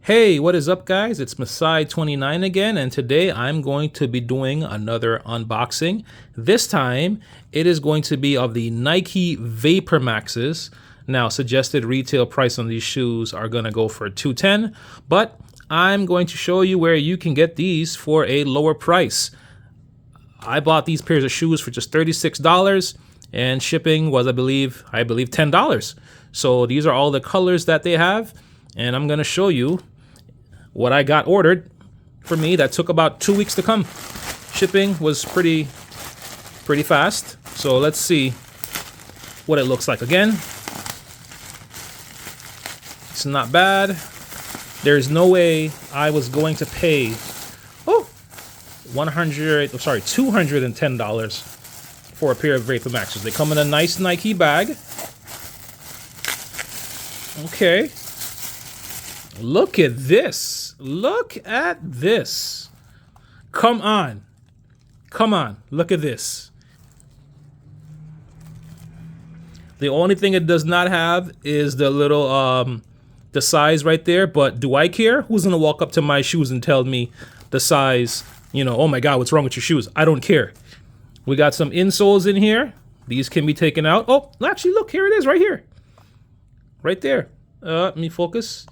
Hey, what is up, guys? It's Masai29 again, and today I'm going to be doing another unboxing. This time, it is going to be of the Nike Vapormaxes. Now, suggested retail price on these shoes are going to go for $210, but I'm going to show you where you can get these for a lower price. I bought these pairs of shoes for just $36, and shipping was, I believe $10. So these are all the colors that they have, and I'm going to show you what I got ordered for me that took about 2 weeks to come. Shipping was pretty fast. So let's see what it looks like. Again, it's not bad. There's no way I was going to pay $210 for a pair of Vapormaxes. They come in a nice Nike bag. Okay. Look at this. Look at this. Come on. Come on. Look at this. The only thing it does not have is the little, the size right there. But do I care? Who's going to walk up to my shoes and tell me the size? You know, oh my God, what's wrong with your shoes? I don't care. We got some insoles in here. These can be taken out. Oh, actually, look, here it is right here. Right there. Let me focus.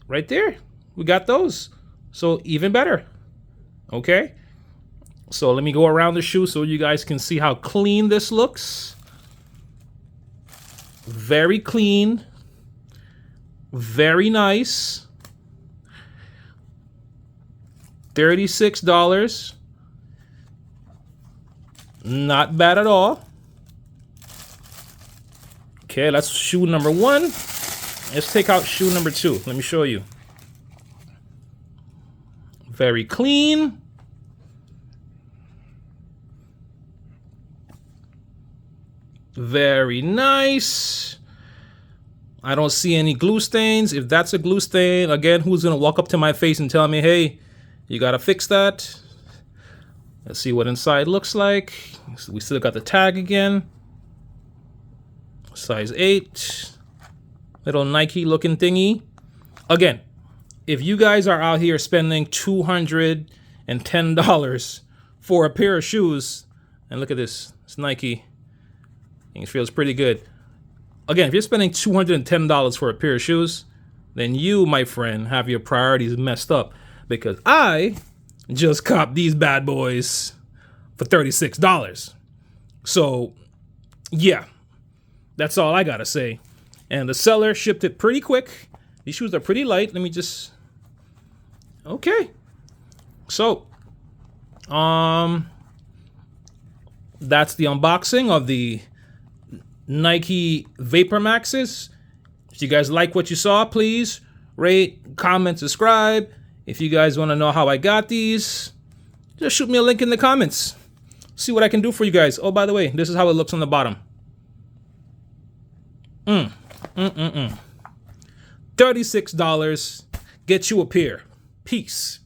Right there, we got those. So even better. Okay, so let me go around the shoe so you guys can see how clean this looks. Very clean, very nice. $36, not bad at all. Okay, that's shoe number one. Let's take out shoe number two. Let me show you. Very clean. Very nice. I don't see any glue stains. If that's a glue stain, again, who's gonna walk up to my face and tell me, hey, you gotta fix that? Let's see what inside looks like. We still got the tag again. Size 8. Little Nike looking thingy. Again, if you guys are out here spending $210 for a pair of shoes, and look at this, it's Nike. It feels pretty good. Again, if you're spending $210 for a pair of shoes, then you, my friend, have your priorities messed up, because I just copped these bad boys for $36. So, yeah, that's all I gotta say. And the seller shipped it pretty quick. These shoes are pretty light. Let me just... Okay. So, that's the unboxing of the Nike Vapormaxes. If you guys like what you saw, please rate, comment, subscribe. If you guys want to know how I got these, just shoot me a link in the comments. See what I can do for you guys. Oh, by the way, this is how it looks on the bottom. $36. Get you a pair. Peace.